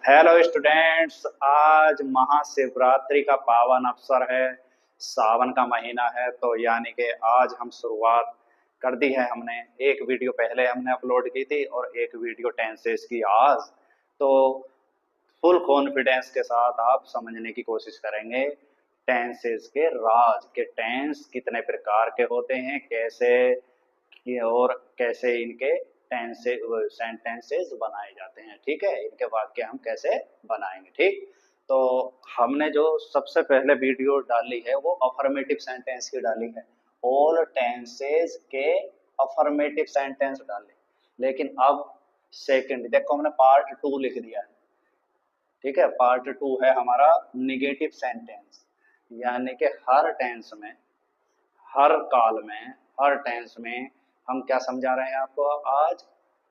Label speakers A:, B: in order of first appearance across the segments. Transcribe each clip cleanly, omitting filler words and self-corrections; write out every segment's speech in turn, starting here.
A: Hello students, आज महाशिवरात्रि का पावन अवसर है। सावन का महीना है, तो यानी कि आज हम शुरुआत कर दी है। हमने एक वीडियो पहले हमने अपलोड की थी और एक वीडियो टेंसेस की आज। तो फुल कॉन्फिडेंस के साथ आप समझने की कोशिश करेंगे टेंसेस के राज के टेंस कितने प्रकार के होते हैं, कैसे और कैसे इनके टेंसे सेंटेंसेस बनाए जाते हैं। ठीक है, इनके वाक्य हम कैसे बनाएंगे। ठीक, तो हमने जो सबसे पहले वीडियो डाली है वो अफर्मेटिव सेंटेंस की डाली है। ऑल टेंसेस के अफर्मेटिव सेंटेंस डाले, लेकिन अब सेकंड देखो हमने पार्ट 2 लिख दिया है। ठीक है, पार्ट 2 है हमारा निगेटिव सेंटेंस, यानी कि हर टेंस में, हर काल में, हर टेंस में हम क्या समझा रहे हैं आपको आज?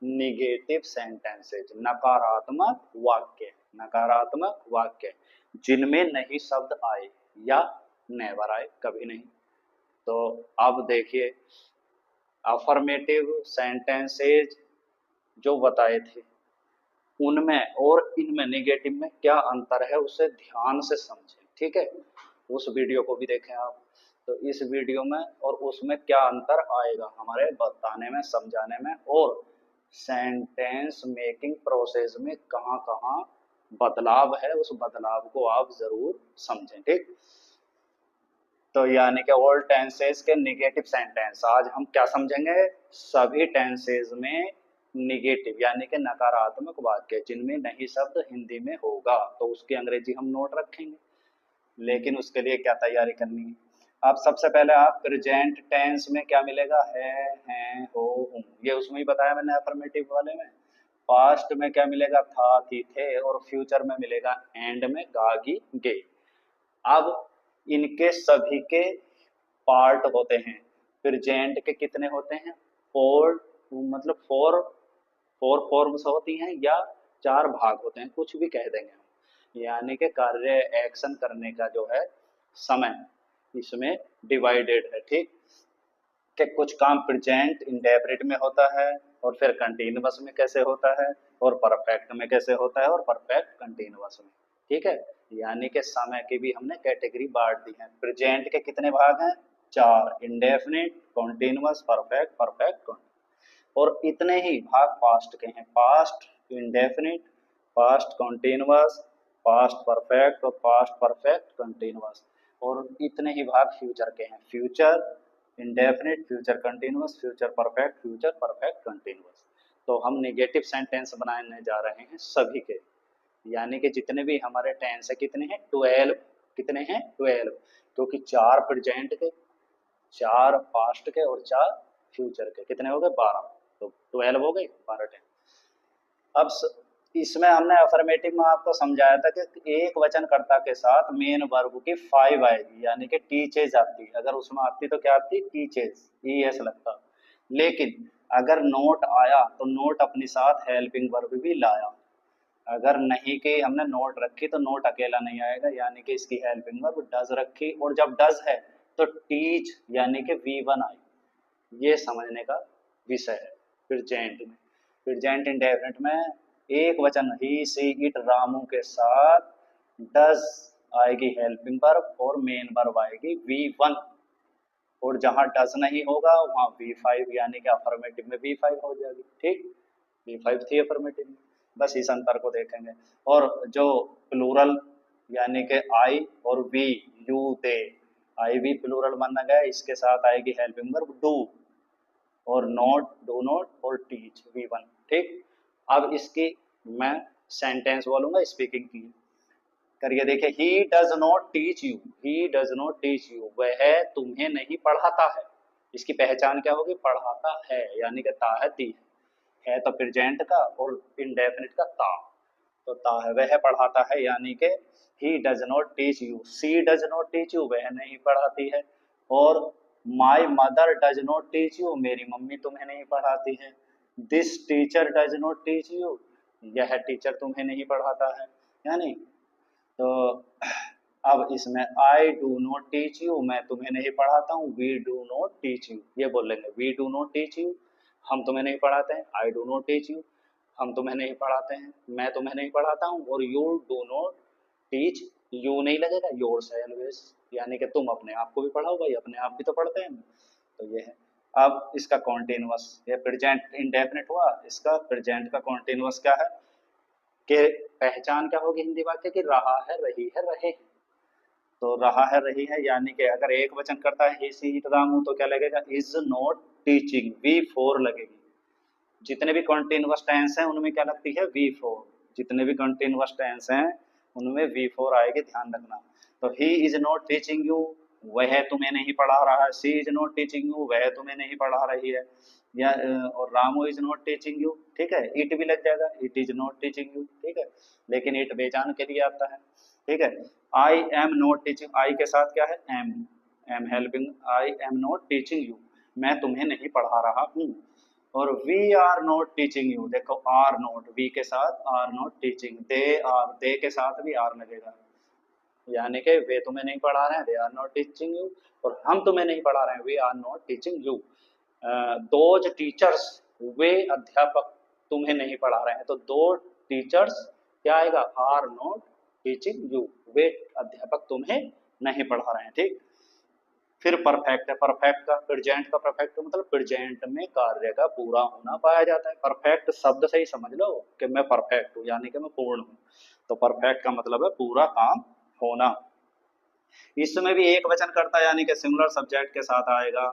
A: निगेटिव सेंटेंसेज, नकारात्मक वाक्य, नकारात्मक वाक्य जिनमें नहीं शब्द आए या नेवर आए, कभी नहीं। तो अब देखिए अफर्मेटिव सेंटेंसेज जो बताए थे उनमें और इनमें निगेटिव में क्या अंतर है उसे ध्यान से समझें। ठीक है, उस वीडियो को भी देखें आप। तो इस वीडियो में और उसमें क्या अंतर आएगा हमारे बताने में, समझाने में, और सेंटेंस मेकिंग प्रोसेस में कहाँ कहाँ बदलाव है, उस बदलाव को आप जरूर समझें। ठीक, तो यानी कि ऑल टेंसेस के निगेटिव सेंटेंस आज हम क्या समझेंगे? सभी टेंसेस में निगेटिव यानी कि नकारात्मक वाक्य जिनमें नहीं शब्द हिंदी में होगा, तो उसकी अंग्रेजी हम नोट रखेंगे। लेकिन उसके लिए क्या तैयारी करनी है? अब सबसे पहले आप प्रेजेंट टेंस में क्या मिलेगा? है, हैं, हो, हूं, ये उसमें ही बताया मैंने अफर्मेटिव वाले में। पास्ट में क्या मिलेगा? था, थी, थे, और फ्यूचर में मिलेगा एंड में गा, गी, गे। अब इनके सभी के पार्ट होते हैं। प्रेजेंट के कितने होते हैं? फोर, मतलब फोर, फोर फॉर्म्स होती हैं या चार भाग होते हैं, कुछ भी कह देंगे हम। यानी कि कार्य एक्शन करने का जो है समय इसमें डिवाइडेड है। ठीक, कि कुछ काम प्रेजेंट इंडेफिनिट में होता है, और फिर कंटिन्यूअस में कैसे होता है, और परफेक्ट में कैसे होता है, और परफेक्ट कंटिन्यूअस में। ठीक है, यानी कि समय की भी हमने कैटेगरी बांट दी है। प्रेजेंट के कितने भाग हैं? चार, इंडेफिनिट, कॉन्टिन्यूअस, परफेक्ट, परफेक्ट। और इतने ही भाग पास्ट के हैं, past indefinite, past continuous, past perfect और पास्ट परफेक्ट कंटिन्यूअस। और इतने ही भाग फ्यूचर के हैं, future indefinite, future continuous, future perfect, future perfect continuous. तो हम नेगेटिव सेंटेंस बनाने जा रहे हैं सभी के, यानी कि जितने भी हमारे टेंस है कितने हैं? 12। कितने हैं? 12, क्योंकि चार प्रेजेंट के, चार पास्ट के और चार फ्यूचर के, कितने हो गए? 12। तो 12 हो गए, 12 टेंस। अब इसमें हमने अफर्मेटिव में आपको समझाया था कि एक वचनकर्ता के साथ मेन वर्ब की 5 आएगी, यानी कि टीचेज आती। अगर उसमें आती तो क्या आती? टीचेज, ई एस लगता। लेकिन अगर नोट आया तो नोट अपने साथ हेल्पिंग वर्ब भी लाया। अगर नहीं कि हमने नोट रखी तो नोट अकेला नहीं आएगा, यानी कि इसकी हेल्पिंग वर्ब डज रखी, और जब डज है तो टीच यानी कि V1 आई। ये समझने का विषय है। प्रेजेंट में, प्रेजेंट इंडेफिनिट में एक वचन ही, सी, इट, रामू के साथ डज आएगी हेल्पिंग वर्ब और मेन वर्ब आएगी V1। और जहां डज नहीं होगा वहां V5 यानी कि अफर्मेटिव में V5 हो जाएगी। ठीक, V5 थी अफर्मेटिव में। बस इस अंतर को देखेंगे। और जो प्लूरल यानी कि आई और वी, यू, दे, आई भी प्लूरल माना गया, इसके साथ आएगी हेल्पिंग वर्ब डू, और नोट, डू नोट और टीच, V1। ठीक, अब इसकी मैं सेंटेंस बोलूंगा स्पीकिंग की, करिए देखिए। ही does not teach you, he does not teach you, वह तुम्हें नहीं पढ़ाता है। इसकी पहचान क्या होगी? पढ़ाता है, यानी कि ता है, ती है तो प्रेजेंट का, और इंडेफिनिट का ता, तो ता है, वह पढ़ाता है, यानी कि he does not teach you. She does not teach you, वह नहीं पढ़ाती है। और my mother does not teach you, मेरी मम्मी तुम्हें नहीं पढ़ाती है। This teacher does not teach you, यह टीचर तुम्हें नहीं पढ़ाता है। यानी तो अब इसमें I do not teach you, मैं तुम्हें नहीं पढ़ाता हूँ। We do not teach you, ये बोल लेंगे, we do not teach you, हम तुम्हें नहीं पढ़ाते हैं। आई डू नॉट टीच यू, हम तुम्हें नहीं पढ़ाते हैं, मैं तुम्हें नहीं पढ़ाता हूँ, और you do not teach, you नहीं लगेगा, योर सेल्फ, यानी कि तुम अपने आप को भी पढ़ाओ भाई, अपने आप भी तो पढ़ते हैं। तो ये है। अब इसका कॉन्टिन्यूअस, ये प्रेजेंट इंडेफिनिट हुआ, इसका प्रेजेंट का कॉन्टिन्यूअस क्या है कि पहचान क्या होगी हिंदी वाक्य की, रहा है, रही है, रहे। तो रहा है, रही है, यानी कि अगर एक वचन करता है ही सी इट रामू तो क्या लगेगा, is not teaching, V four लगेगी। जितने भी कॉन्टिन्यूअस टेंस हैं उनमें क्या लगती है, वी फोर। जितने भी कॉन्टिन्यूअस टेंस हैं उनमें वी फोर आएगी, ध्यान रखना। तो he is not teaching you, वह तुम्हें नहीं पढ़ा रहा है, सी इज नॉट टीचिंग यू, वह तुम्हें नहीं पढ़ा रही है, या और Ramu is not teaching you, ठीक है, इट भी लग जाएगा, it is not teaching you, ठीक है, लेकिन इट बेजान के लिए आता है, ठीक है। I am not teaching, I के साथ क्या है, am helping, I am not teaching you, मैं तुम्हें नहीं पढ़ा रहा हूँ। और we are not teaching you, देखो आर नॉट, वी के साथ आर नॉट टीचिंग, दे के साथ भी आर लगेगा, यानी कि वे तुम्हें नहीं पढ़ा रहे हैं, they are not teaching you, और हम तुम्हें नहीं पढ़ा रहे हैं, we are not teaching you. Those teachers, वे अध्यापक तुम्हें नहीं पढ़ा रहे हैं, तो दो टीचर्स क्या आएगा, आर नॉट टीचिंग यू, वे अध्यापक तुम्हें नहीं पढ़ा रहे हैं, ठीक। फिर परफेक्ट है, परफेक्ट का प्रेजेंट का परफेक्ट मतलब प्रेजेंट में कार्य का पूरा होना पाया जाता है। परफेक्ट शब्द से ही समझ लो कि मैं परफेक्ट हूँ, यानी कि मैं पूर्ण हूँ। तो परफेक्ट का मतलब है पूरा काम होना। इसमें भी एक वचन करता है, यानी कि सिंगुलर सब्जेक्ट के साथ आएगा,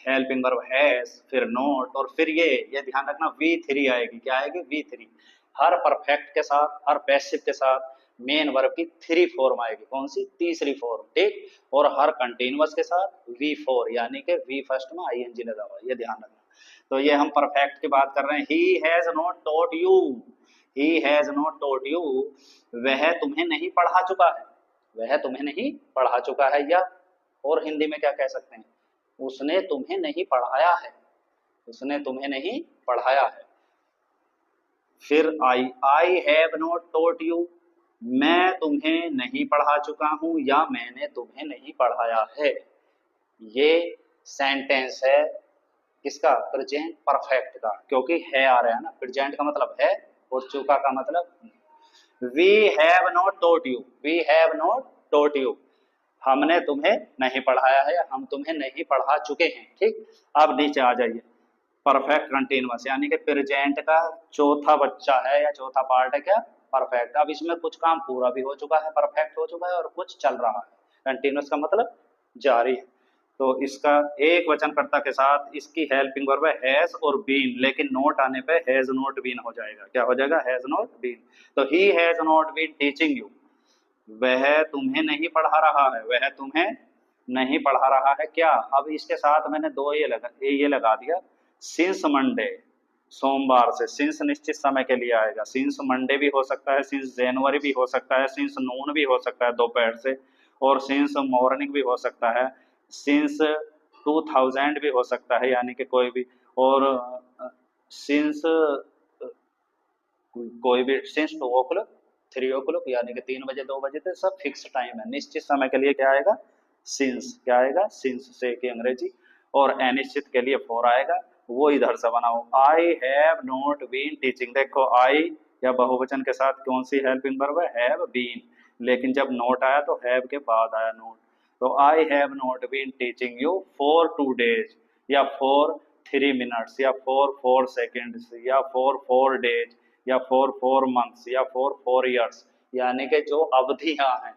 A: हेल्पिंग वर्ब हैज, फिर नोट, और फिर ये ध्यान रखना वी थ्री आएगी, क्या आएगी, वी थ्री। हर परफेक्ट के साथ, हर पैसिव के साथ मेन वर्ब की थ्री फॉर्म आएगी, कौन सी, तीसरी फॉर्म, ठीक। और हर कंटिन्यूअस के साथ वी फोर, यानी कि वी फर्स्ट में आईएनजी लगा हुआ, ये ध्यान रखना। तो ये हम परफेक्ट की बात कर रहे हैं। ही has not taught you, he has not taught you, वह तुम्हें नहीं पढ़ा चुका है, वह तुम्हें नहीं पढ़ा चुका है, या और हिंदी में क्या कह सकते हैं, उसने तुम्हें नहीं पढ़ाया है, उसने तुम्हें नहीं पढ़ाया है। फिर आई हैव नॉट टॉट यू, मैं तुम्हें नहीं पढ़ा चुका हूं, या मैंने तुम्हें नहीं पढ़ाया है। ये सेंटेंस है किसका, प्रेजेंट परफेक्ट का, क्योंकि है आ रहा है ना, प्रेजेंट का मतलब है और चुका का मतलब। We have not taught you, we have not taught you, हमने तुम्हें नहीं पढ़ाया है, हम तुम्हें नहीं पढ़ा चुके हैं, ठीक। अब नीचे आ जाइए, परफेक्ट कंटिन्यूअस, यानी कि प्रेजेंट का चौथा बच्चा है या चौथा पार्ट है क्या, परफेक्ट। अब इसमें कुछ काम पूरा भी हो चुका है, परफेक्ट हो चुका है, और कुछ चल रहा है। कंटिन्यूअस का मतलब जारी है। तो इसका एक वचनकर्ता के साथ इसकी हेल्पिंग वर्ब है हैज और बीन, लेकिन नोट आने पे हैज नॉट बीन हो जाएगा, क्या हो जाएगा, हैज नॉट बीन। तो he has not been teaching you, वह तुम्हें नहीं पढ़ा रहा है, वह तुम्हें नहीं पढ़ा रहा है, क्या। अब इसके साथ मैंने दो ये लगा दिया, सिंस मंडे, सोमवार से, सिंस निश्चित समय के लिए आएगा, सिंस मंडे भी हो सकता है, सिंस जनवरी भी हो सकता है, सिंस नून भी हो सकता है दोपहर से, और सिंस मॉर्निंग भी हो सकता है, सिंस 2000 भी हो सकता है, यानी कि कोई भी, और सिंस कोई भी, सिंस 2 o'clock 3 o'clock, यानी कि 3 बजे 2 बजे तक, सब फिक्स टाइम है। निश्चित समय के लिए क्या आएगा, सिंस, क्या आएगा, सिंस से की अंग्रेजी, और अनिश्चित के लिए फॉर आएगा, वो इधर से बनाओ। I have not been teaching, देखो आई या बहुवचन के साथ कौन सी हेल्पिंग वर्ब है, हैव बीन, लेकिन जब नोट आया तो हैव के बाद आया नोट। तो I have not been teaching you for 2 days, या फॉर 3 minutes, या फॉर 4 seconds, या फॉर 4 days, या फॉर 4 months, या फॉर 4 years, यानी कि जो अवधियां हैं,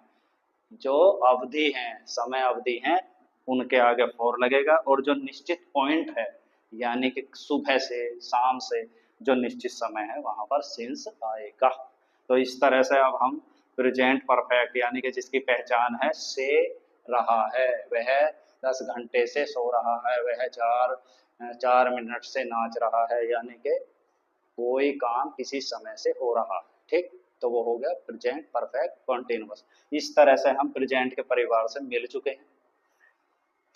A: जो अवधि हैं, समय अवधि हैं, उनके आगे फॉर लगेगा, और जो निश्चित पॉइंट है, यानी कि सुबह से शाम से जो निश्चित समय है, वहां पर सिंस आएगा। तो इस तरह से अब हम प्रेजेंट परफेक्ट, यानी कि जिसकी पहचान है से रहा है, वह 10 घंटे से सो रहा है, वह 4 मिनट से नाच रहा है, यानी कि कोई काम किसी समय से हो रहा है, ठीक। तो वो हो गया प्रेजेंट परफेक्ट कॉन्टिन्यूअस। इस तरह से हम प्रेजेंट के परिवार से मिल चुके हैं।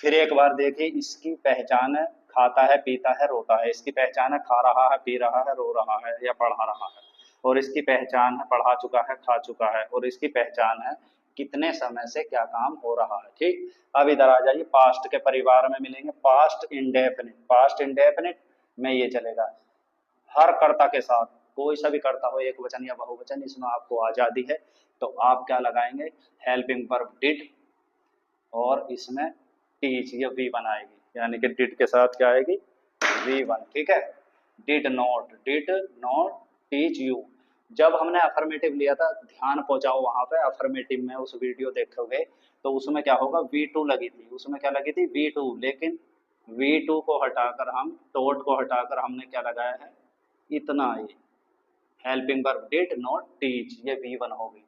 A: फिर एक बार देखिए, इसकी पहचान है खाता है, पीता है, रोता है, इसकी पहचान है खा रहा है, पी रहा है, रो रहा है या पढ़ा रहा है, और इसकी पहचान है पढ़ा चुका है, खा चुका है, और इसकी पहचान है कितने समय से क्या काम हो रहा है, ठीक। अब इधर आ जाइए, पास्ट के परिवार में मिलेंगे, पास्ट इंडेफिनिट, पास्ट इंडेफिनिट में ये चलेगा हर कर्ता के साथ, कोई सा भी करता हो, एक वचन या बहुवचन, इसमें आपको आजादी है। तो आप क्या लगाएंगे, हेल्पिंग वर्ब डिड, और इसमें टीच, ये वी वन आएगी, यानी कि डिड के साथ क्या आएगी, वी वन। ठीक है, डिड नॉट टीच यू। जब हमने अफर्मेटिव लिया था, ध्यान पहुंचाओ वहां पे, अफर्मेटिव में उस वीडियो देखोगे तो उसमें क्या होगा, V2 लगी थी, उसमें क्या लगी थी, V2, लेकिन V2 को हटाकर हम, टोट को हटाकर हमने क्या लगाया है, इतना, ये helping verb did not teach, ये V1 हो गई।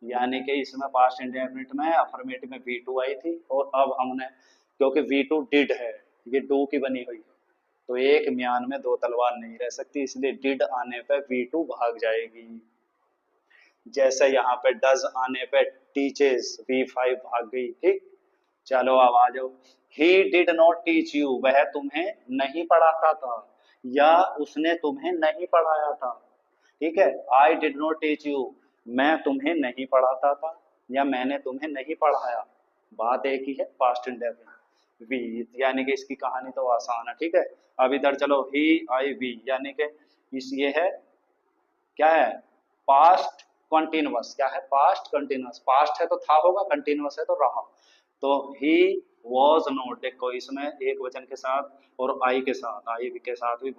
A: यानी कि इसमें पास्ट इंडेफिनिट में अफर्मेटिव में V2 आई थी, और अब हमने, क्योंकि V2 डिड है, ये डू की बनी हुई है, तो एक म्यान में दो तलवार नहीं रह सकती, इसलिए डिड आने पे V2 भाग जाएगी। जैसे यहाँ पे डज आने पे टीचेस, V5 भाग गई। ठीक, चलो अब आ जाओ, he did not teach you, वह तुम्हें नहीं पढ़ाता था, या उसने तुम्हें नहीं पढ़ाया था। ठीक है, I did not teach you, मैं तुम्हें नहीं पढ़ाता था, या मैंने तुम्हें नहीं पढ़ाया, बात एक ही है, पास्ट इंडेफिनिट वी, यानी कि इसकी कहानी तो आसान है। ठीक है, अब इधर चलो, ही आई वी, यानी कि इस, ये है क्या है, पास्ट कंटिन्यूअस, क्या है, पास्ट कंटिन्यूअस, पास्ट है तो था होगा, कंटिन्यूअस है तो रहा। तो ही वॉज नॉट, देखो इसमें एक वचन के साथ और आई के साथ, आई के साथ भी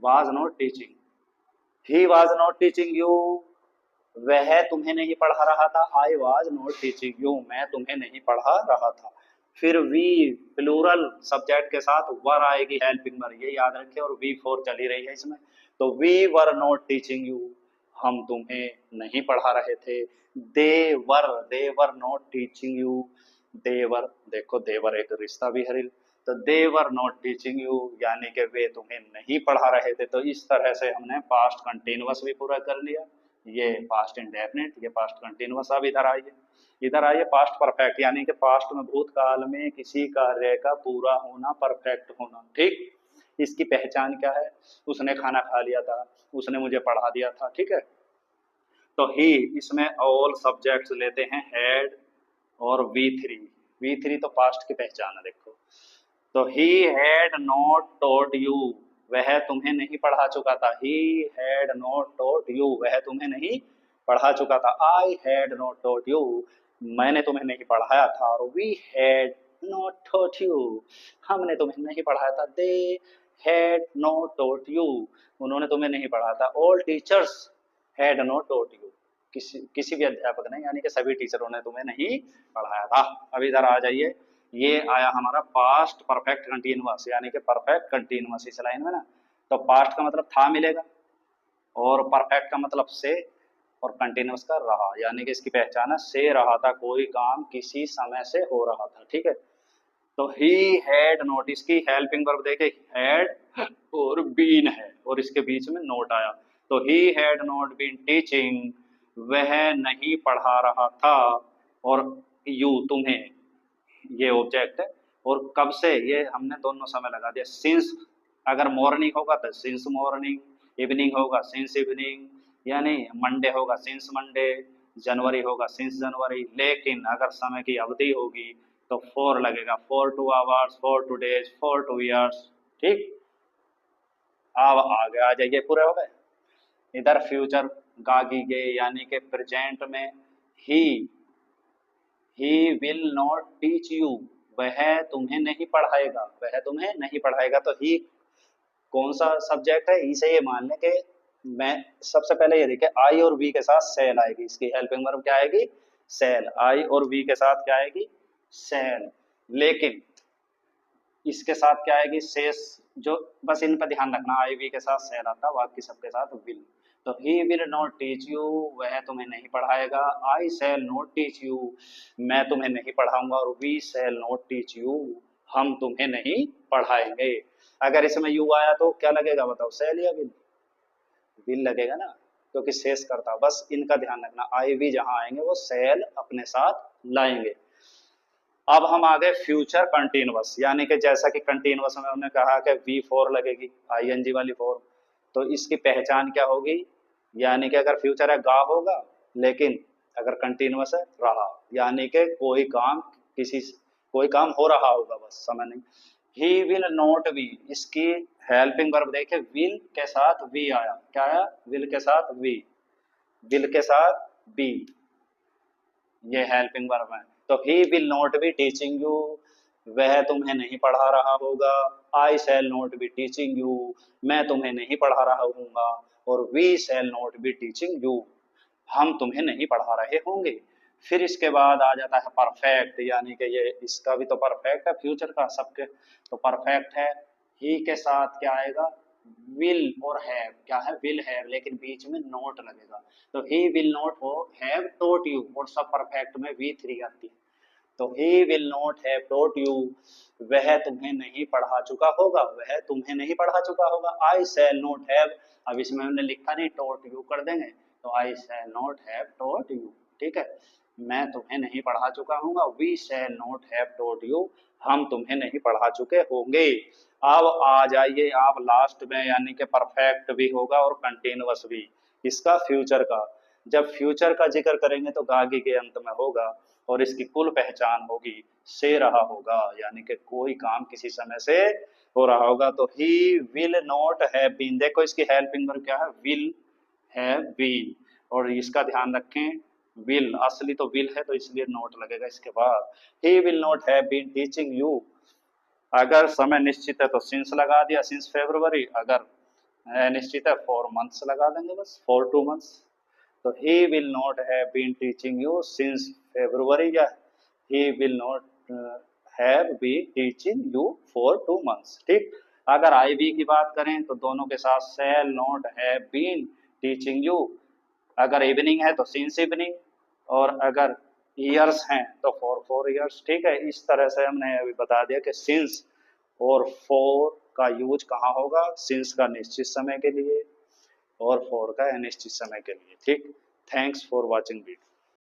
A: was not teaching, he was not teaching you, वह तुम्हें नहीं पढ़ा रहा था, I was not teaching you, मैं तुम्हें नहीं पढ़ा रहा था। फिर वी, प्लूरल सब्जेक्ट के साथ वर आएगी, हेल्पिंग वर्ब, ये याद रखें, और V4 चली रही है इसमें। तो we were not teaching you, हम तुम्हें नहीं पढ़ा रहे थे। They were not teaching you, देवर, देखो देवर एक रिश्ता भी है, तो they were not teaching you, यानी कि वे तुम्हें नहीं पढ़ा रहे थे। तो इस तरह से हमने पास्ट कंटिन्यूअस भी पूरा कर लिया, ये पास्ट इंडेफिनिट, ये पास्ट कंटिन्यूअस। अब इधर आइए पास्ट परफेक्ट, यानी कि पास्ट में, भूतकाल में किसी कार्य का पूरा होना, परफेक्ट होना। ठीक, इसकी पहचान क्या है, उसने खाना खा लिया था, उसने मुझे पढ़ा दिया था। ठीक है, तो ही, इसमें ऑल सब्जेक्ट्स लेते हैं हेड और V3 तो पास्ट की पहचान है। देखो, तो he had not told you, वह तुम्हें नहीं पढ़ा चुका था, he had not told you, वह तुम्हें नहीं पढ़ा चुका था। I had not told you, मैंने तुम्हें नहीं पढ़ाया था। और we had not told you, हमने तुम्हें नहीं पढ़ाया था। They had not told you, उन्होंने तुम्हें नहीं पढ़ाया था। All teachers had not told you, किसी भी अध्यापक ने, यानी कि सभी टीचरों ने तुम्हें नहीं पढ़ाया था। अब इधर आ जाइए, ये आया हमारा पास्ट परफेक्ट कंटिन्यूअस, यानी कि परफेक्ट कंटिन्यूअस इस लाइन में ना। तो पास्ट का मतलब था मिलेगा, और परफेक्ट का मतलब से, और कंटिन्यूअस का रहा, यानी कि इसकी पहचान है, से रहा था, कोई काम किसी समय से हो रहा था। ठीक है, तो ही हैड नोट, इसकी हेल्पिंग वर्ब देखे, हैड और बीन है, और इसके बीच में नोट आया, तो he had not been teaching, वह नहीं पढ़ा रहा था, और यू तुम्हें, ये ऑब्जेक्ट है, और कब से, ये हमने दोनों समय लगा दिया। सिंस, अगर मॉर्निंग होगा तो सिंस मॉर्निंग, इवनिंग होगा सिंस इवनिंग, यानी मंडे होगा सिंस मंडे, जनवरी होगा सिंस जनवरी। लेकिन अगर समय की अवधि होगी तो फॉर लगेगा, for 2 hours, for 2 days, for 2 years. ठीक, अब आगे आ जाइए, पूरे हो गए। इधर फ्यूचर गागी गे, यानी कि प्रेजेंट में ही विल नॉट टीच यू, वह तुम्हें नहीं पढ़ाएगा, वह तुम्हें नहीं पढ़ाएगा। तो ही कौन सा सब्जेक्ट है, इसे ये मान लें कि, मैं सबसे पहले ये देखे, आई और वी के साथ सेल आएगी, इसकी हेल्पिंग वर्ब क्या आएगी, सेल। आई और वी के साथ क्या आएगी, सेल। लेकिन इसके साथ क्या आएगी, शेष, जो बस इन पर ध्यान रखना, आई वी के साथ सेल आता, बाकी सबके साथ विल। तो he will not teach you, वह तुम्हें नहीं पढ़ाएगा। I shall not teach you, मैं तुम्हें नहीं पढ़ाऊंगा। और we shall not teach you, हम तुम्हें नहीं पढ़ाएंगे। अगर इसमें यू आया तो क्या लगेगा बताओ, शैल या विल, विल लगेगा ना, क्योंकि शेष करता। बस इनका ध्यान रखना, आई वी जहां आएंगे वो शैल अपने साथ लाएंगे। अब हम आ गए फ्यूचर कंटिन्यूअस, यानी कि जैसा कि कंटिन्यूअस में हमने कहा कि V4 लगेगी, ING वाली फॉर्म। तो इसकी पहचान क्या होगी, यानी कि अगर फ्यूचर है गा होगा, लेकिन अगर कंटिन्यूअस है रहा, यानी कि कोई काम हो रहा होगा, बस समय नहीं। ही विल नॉट बी, इसकी हेल्पिंग वर्ब देखे, विल के साथ वी आया, क्या आया, विल के साथ वी, विल के साथ बी, ये हेल्पिंग वर्ब है। तो he will not be teaching you, वह तुम्हें नहीं पढ़ा रहा होगा। I shall not be teaching you, मैं तुम्हें नहीं पढ़ा रहा हूँगा। और we shall not be teaching you, हम तुम्हें नहीं पढ़ा रहे होंगे। फिर इसके बाद आ जाता है परफेक्ट, यानी कि ये इसका भी तो परफेक्ट है फ्यूचर का सबके, तो परफेक्ट है। ही के साथ क्या आएगा, विल और हैव, क्या है, विल हैव, लेकिन बीच में नोट लगेगा। तो ही विल नॉट हो हैव टोट यू, और सब परफेक्ट में V3 आती है। तो he will not have taught you, वह तुम्हें नहीं पढ़ा चुका होगा, वह तुम्हें नहीं पढ़ा चुका होगा। आई शैल नॉट हैव, अब इसमें हमने लिखा नहीं, टोट यू कर देंगे, तो I shall not have taught you, ठीक है, मैं तुम्हें नहीं पढ़ा चुका हूँगा। We shall not have taught you, हम तुम्हें नहीं पढ़ा चुके होंगे। अब आ जाइए आप लास्ट में, यानी कि परफेक्ट भी होगा और कंटिन्यूअस भी, इसका फ्यूचर का। जब फ्यूचर का जिक्र करेंगे तो गागी के अंत में होगा, और इसकी कुल पहचान होगी से रहा होगा, यानी कि कोई काम किसी समय से हो रहा होगा। तो he will not have been, देखो इसकी हेल्पिंग वर्ब क्या है, विल हैव बीन, और इसका ध्यान रखें, विल असली तो विल है, तो इसलिए नोट लगेगा इसके बाद। He will not have been teaching you, अगर समय निश्चित है तो सिंस लगा दिया, सिंस फेब्रुवरी, अगर निश्चित है 4 मंथ्स लगा देंगे बस, 4 2 मंथ्स। तो he will not have been teaching you since February, या he will not have been teaching you for 2 months, ठीक। अगर आई बी की बात करें तो दोनों के साथ shall not have been teaching you, अगर इवनिंग है तो सिंस इवनिंग, और अगर ईयर्स हैं तो फॉर 4 ईयर्स, ठीक है। इस तरह से हमने अभी बता दिया कि सिंस और फॉर का यूज कहाँ होगा, सिंस का निश्चित समय के लिए और फॉर का अनिश्चित समय के लिए, ठीक। Thanks for watching video.